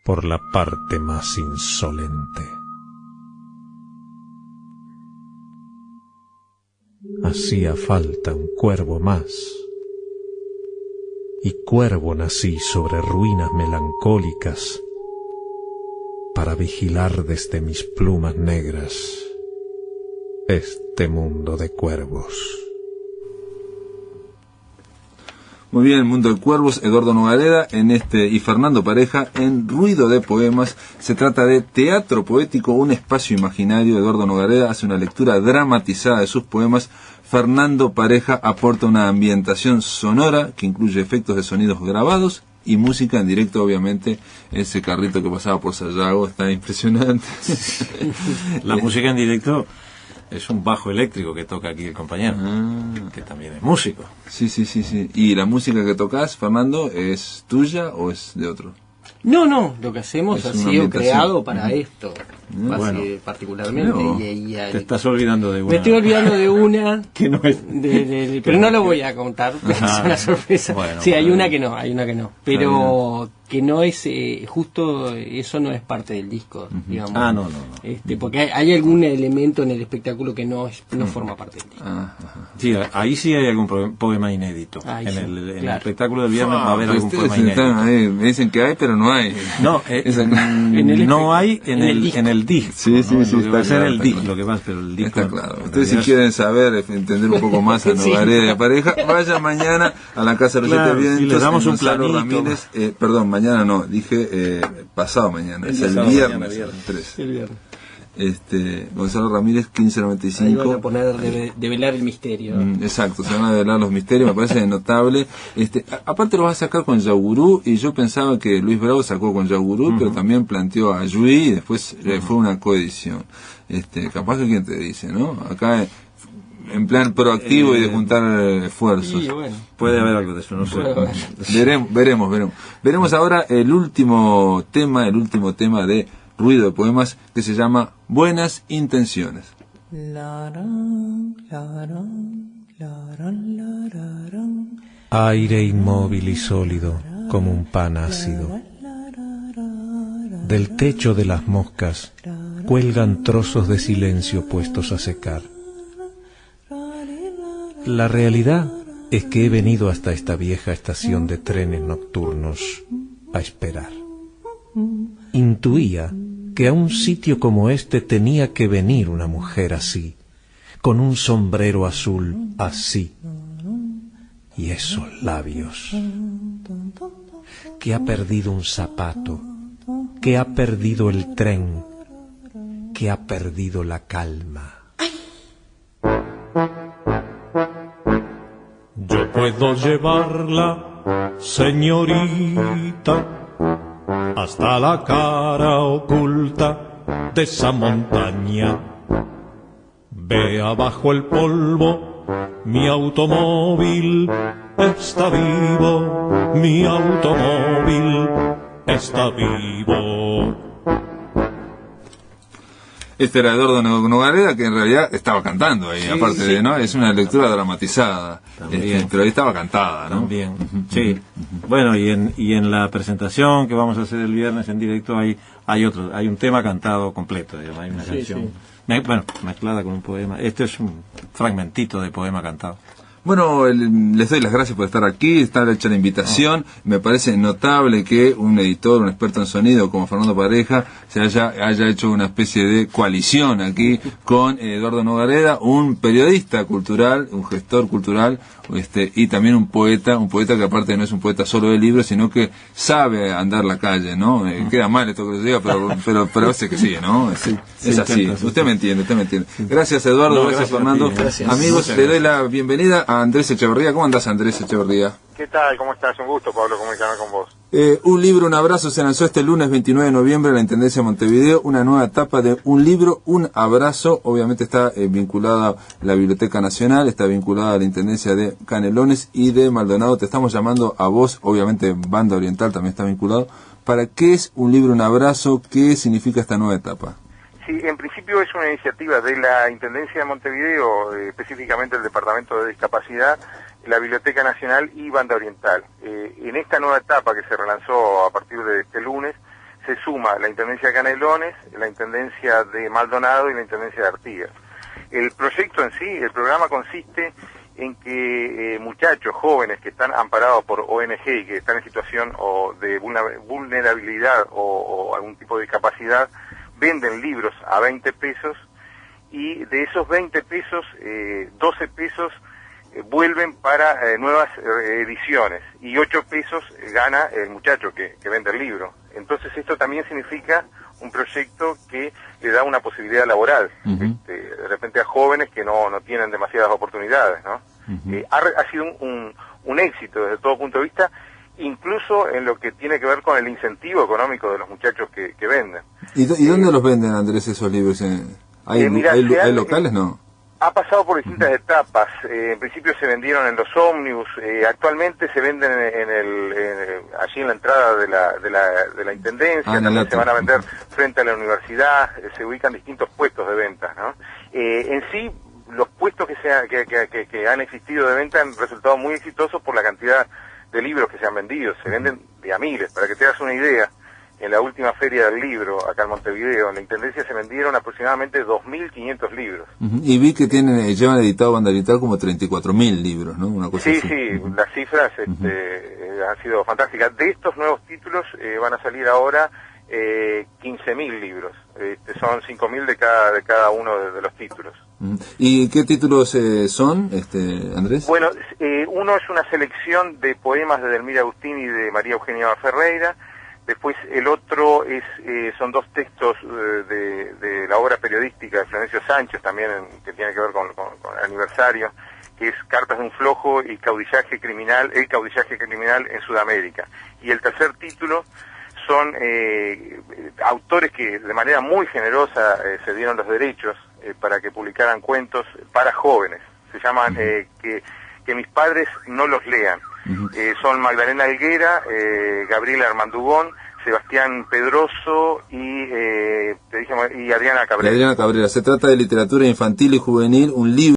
por la parte más insolente. Hacía falta un cuervo más, y cuervo nací sobre ruinas melancólicas, para vigilar desde mis plumas negras este mundo de cuervos. Muy bien, Mundo de Cuervos, Eduardo Nogareda y Fernando Pareja en Ruido de Poemas. Se trata de teatro poético, un espacio imaginario. Eduardo Nogareda hace una lectura dramatizada de sus poemas. Fernando Pareja aporta una ambientación sonora que incluye efectos de sonidos grabados y música en directo. Obviamente ese carrito que pasaba por Sayago está impresionante. La música en directo es un bajo eléctrico que toca aquí el compañero, que también es músico. Sí. ¿Y la música que tocas, Fernando, es tuya o es de otro? No, lo que hacemos ha sido creado para esto, particularmente. No, te estás olvidando de una. Me estoy olvidando de una que no es. Pero no lo voy a contar, es una sorpresa. Bueno, sí, hay una que no. Pero que no es, justo eso no es parte del disco, digamos. No. Porque hay algún elemento en el espectáculo que no forma parte del disco. Sí, ahí sí hay algún poema inédito. En el espectáculo del viernes va a haber algún poema inédito. Ahí, me dicen que hay, pero no hay. No, no hay en el disco. Sí, va a ser el disco, lo que pasa, pero el disco. Está claro. Ustedes si quieren saber, entender un poco más a Nogareda y a Pareja, vaya mañana a la Casa de los Siete Vientos. Si les damos un planito. Ramírez, perdón, mañana no, dije pasado mañana, es el viernes 3. El viernes. Gonzalo Ramírez, 1595. Ahí van a poner develar el misterio. Exacto, se van a develar los misterios, me parece notable. Aparte lo vas a sacar con Yaugurú, y yo pensaba que Luis Bravo sacó con Yaugurú, pero también planteó a Yui, y después fue una coedición. Capaz que quien te dice, ¿no? Acá en plan proactivo y de juntar esfuerzos. Sí, bueno. Puede haber algo de eso, no sé. Veremos ahora el último tema de Ruido de Poemas, que se llama Buenas Intenciones. Aire inmóvil y sólido como un pan ácido. Del techo de las moscas cuelgan trozos de silencio puestos a secar. La realidad es que he venido hasta esta vieja estación de trenes nocturnos a esperar. Intuía que a un sitio como este tenía que venir una mujer así, con un sombrero azul así, y esos labios, que ha perdido un zapato, que ha perdido el tren, que ha perdido la calma. Yo puedo llevarla, señorita, hasta la cara oculta de esa montaña. Vea bajo el polvo, mi automóvil está vivo, mi automóvil está vivo. Este era Eduardo Nogareda, que en realidad estaba cantando ahí, aparte ¿no? Es una lectura dramatizada, pero ahí estaba cantada, ¿no? También, sí. Bueno, y en la presentación que vamos a hacer el viernes en directo hay un tema cantado completo, digamos, hay una canción, mezclada con un poema. Este es un fragmentito de poema cantado. Bueno, les doy las gracias por estar aquí, está hecha la invitación. Me parece notable que un editor, un experto en sonido como Fernando Pareja se haya hecho una especie de coalición aquí con Eduardo Nogareda, un periodista cultural, un gestor cultural, y también un poeta que aparte no es un poeta solo de libros, sino que sabe andar la calle, ¿no? Queda mal esto que les diga, pero parece que sí, ¿no? Es así. Usted me entiende. Gracias, Eduardo, gracias, Fernando. Gracias. Amigos, le doy la bienvenida a Andrés Echeverría. ¿Cómo andás, Andrés Echeverría? ¿Qué tal? ¿Cómo estás? Un gusto, Pablo, comunicarme con vos. Un libro, un abrazo, se lanzó este lunes 29 de noviembre en la Intendencia de Montevideo, una nueva etapa de Un libro, un abrazo. Obviamente está vinculada a la Biblioteca Nacional, está vinculada a la Intendencia de Canelones y de Maldonado. Te estamos llamando a vos, obviamente Banda Oriental también está vinculado. ¿Para qué es Un libro, un abrazo? ¿Qué significa esta nueva etapa? Sí, en principio es una iniciativa de la Intendencia de Montevideo, específicamente el Departamento de Discapacidad, la Biblioteca Nacional y Banda Oriental. En esta nueva etapa que se relanzó a partir de este lunes, se suma la Intendencia de Canelones, la Intendencia de Maldonado y la Intendencia de Artigas. El proyecto en sí, el programa consiste en que muchachos jóvenes que están amparados por ONG y que están en situación de vulnerabilidad o algún tipo de discapacidad, venden libros a 20 pesos y de esos 20 pesos, 12 pesos vuelven para nuevas ediciones, y 8 pesos gana el muchacho que vende el libro. Entonces esto también significa un proyecto que le da una posibilidad laboral, de repente a jóvenes que no tienen demasiadas oportunidades, ¿no? Ha sido un éxito desde todo punto de vista, incluso en lo que tiene que ver con el incentivo económico de los muchachos que venden. ¿Y dónde los venden, Andrés, esos libros? ¿Hay locales, no? Ha pasado por distintas etapas. En principio se vendieron en los ómnibus, actualmente se venden allí en la entrada de la intendencia, también se van a vender frente a la universidad, se ubican distintos puestos de venta, ¿no? En sí, los puestos que han existido de venta han resultado muy exitosos por la cantidad de libros que se han vendido, se venden de a miles. Para que te hagas una idea, en la última feria del libro, acá en Montevideo, en la Intendencia se vendieron aproximadamente 2.500 libros. Y vi que llevan editado Banda Oriental como 34.000 libros, ¿no? Una cosa así. Sí, las cifras han sido fantásticas. De estos nuevos títulos van a salir ahora 15.000 libros. Son 5.000 de cada uno de los títulos. ¿Y qué títulos son, Andrés? Bueno, uno es una selección de poemas de Delmira Agustín y de María Eugenia Ferreira. Después el otro son 2 textos de la obra periodística de Florencio Sánchez, también que tiene que ver con el aniversario, que es Cartas de un flojo y el caudillaje criminal en Sudamérica. Y el tercer título son autores que de manera muy generosa se dieron los derechos para que publicaran cuentos para jóvenes. Se llaman que mis padres no los lean. Son Magdalena Helguera, Gabriela Armandugón, Sebastián Pedroso y Adriana Cabrera. Se trata de literatura infantil y juvenil, un libro